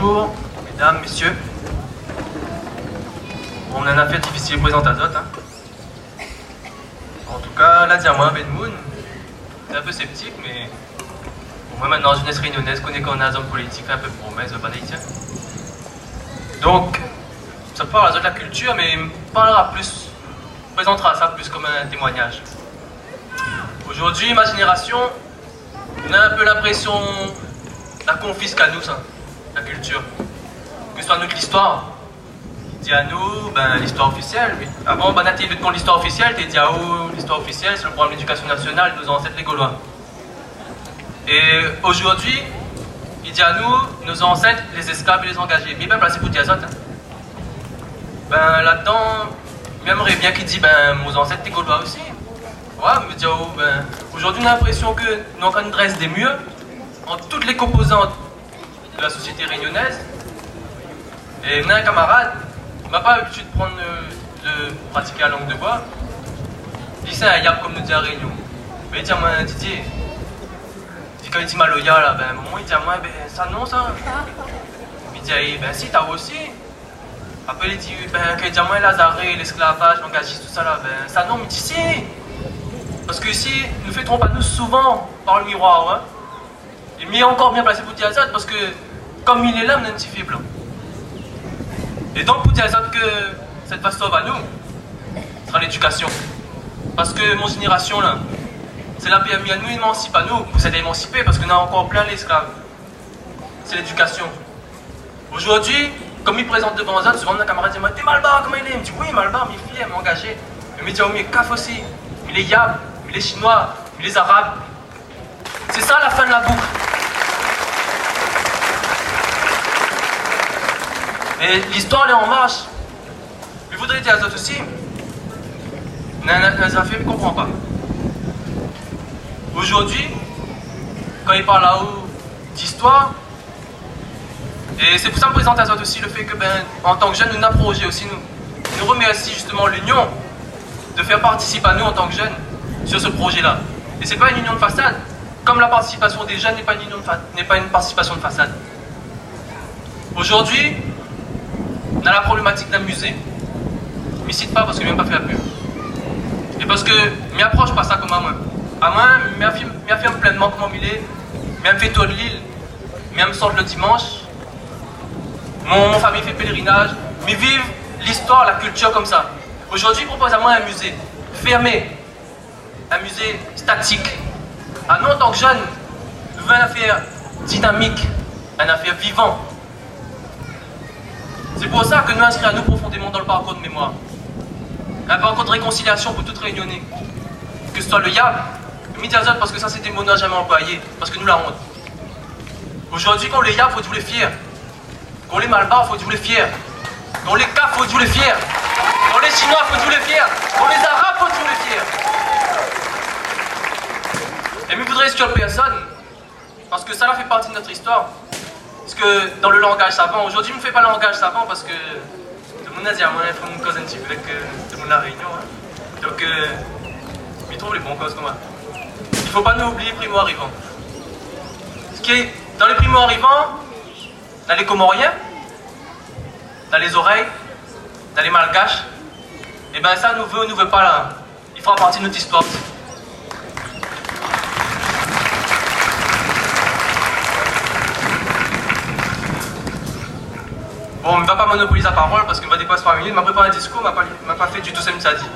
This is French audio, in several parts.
Bonjour, mesdames, messieurs. On a une affaire difficile présente à d'autres. En tout cas, là, dis-moi, Ben Moon, c'est un peu sceptique, mais pour moi, maintenant, jeunesse réunionnaise connaît qu'on a un homme politique, un peu de promesse, de haïtien. Donc, ça parle de la culture, mais il me parlera plus, présentera ça plus comme un témoignage. Aujourd'hui, ma génération, on a un peu l'impression la confisque à nous, ça, la culture. Que ce soit notre l'histoire. Il dit à nous, ben, l'histoire officielle. Oui. Avant, ben, t'es vu de l'histoire officielle, t'es dit à où l'histoire officielle, c'est le programme de l'éducation nationale de nos ancêtres les Gaulois. Et aujourd'hui, il dit à nous, nos ancêtres, les esclaves et les engagés. Mais bien placé pour dire ça. Ben, là-dedans, j'aimerais bien qu'il dit, ben, nos ancêtres les Gaulois aussi. Ouais, mais dire, oh, ben, aujourd'hui, on a l'impression que nous avons une dresse des mieux en toutes les composantes de la société réunionnaise. Et on a un camarade, il m'a pas l'habitude de prendre de pratiquer la langue de bois. Il dit c'est un yap comme nous dit à Réunion. Mais il dit à moi, Didier, quand il dit Maloya là, ben moi il dit à moi, ben ça non ça. Il dit, ben si t'as aussi. Après il dit, ben quand il dit à moi Lazare, l'esclavage, l'engagiste, tout ça là, ben ça non, mais il dit si. Parce que ici, nous fêterons pas nous souvent par le miroir, hein. Il est encore bien placé pour dire ça, parce que comme il est là, on a un petit faible. Et donc pour dire ça que cette façon à nous, ce sera l'éducation. Parce que mon génération là, c'est la PMI à nous émancipe à nous, vous êtes émancipés parce qu'on a encore plein l'esclave. C'est l'éducation. Aujourd'hui, comme il présente devant les autres, souvent un camarade dit, t'es Malbar, comment il est? Il me dit, oui, Malbar, mais il est engagé. Il me dit, oh, mais CAF aussi, mais les Yab, mais les Chinois, mais les Arabes. C'est ça la fin de la boucle. Et l'histoire elle est en marche. Mais vous voudrez dire à d'autres aussi, on a un affaire, ne comprend pas. Aujourd'hui, quand il parle là-haut d'histoire, et c'est pour ça que je présente à d'autres aussi le fait que, ben, en tant que jeunes, nous avons un projet aussi, nous remercie justement l'Union de faire participer à nous en tant que jeunes sur ce projet-là. Et c'est pas une union de façade, comme la participation des jeunes n'est pas une participation de façade. Aujourd'hui, on a la problématique d'un musée. Je ne m'y cite pas parce que je n'ai même pas fait la pub. Et parce que je m'approche pas ça comme à moi. À moi, je m'affirme pleinement comment il est. Je me fais tout de l'île. Je me sors le dimanche. Mon famille fait pèlerinage. Mais vive l'histoire, la culture comme ça. Aujourd'hui, je propose à moi un musée fermé. Un musée statique. À nous, en tant que jeunes, nous voulons une affaire dynamique. Une affaire vivante. C'est pour ça que nous inscrivons à nous profondément dans le parcours de mémoire. Un parcours de réconciliation pour toute réunionnais. Que ce soit le YAB, le Midiazot, parce que ça c'est des mots non jamais employés, parce que nous la honte. Aujourd'hui, quand les YAB, faut être les fiers. Quand les Malbar, faut être les fiers. Quand les CAF, faut être les fiers. Quand les Chinois, faut être les fiers. Quand les Arabes, faut être les fiers. Et je voudrais exclure personne, parce que ça là fait partie de notre histoire. Parce que dans le langage savant, aujourd'hui je ne fais pas le langage savant parce que tout le monde a dit à moi, il faut une cause un petit peu avec tout le monde à la Réunion. Hein. Donc, il trouve les bons causes comme moi. Il ne faut pas nous oublier les primo-arrivants. Ce qui est dans les primo-arrivants, dans les Comoriens, dans les oreilles, dans les Malgaches, et bien ça nous veut pas là. Il fera partie de notre histoire. Bon, on ne va pas monopoliser la parole parce qu'on va dépasser 3 minutes. Il m'a préparé un discours, il m'a pas fait du tout ce que ça dit.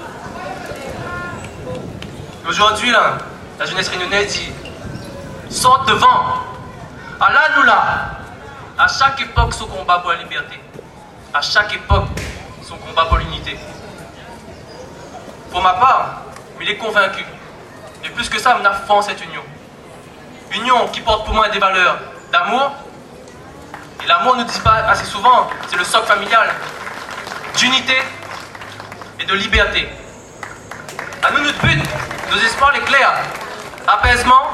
Aujourd'hui, là, la jeunesse réunionnaise dit sorte devant. Allah nous là. À chaque époque, son combat pour la liberté. À chaque époque, son combat pour l'unité. Pour ma part, il est convaincu. Et plus que ça, on a foi en cette union. Union qui porte pour moi des valeurs d'amour. Et l'amour, ne dit pas assez souvent, c'est le socle familial d'unité et de liberté. À nous, notre but, nos espoirs, les clairs. Apaisement,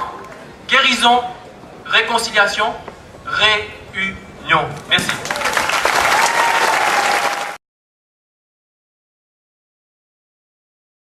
guérison, réconciliation, réunion. Merci.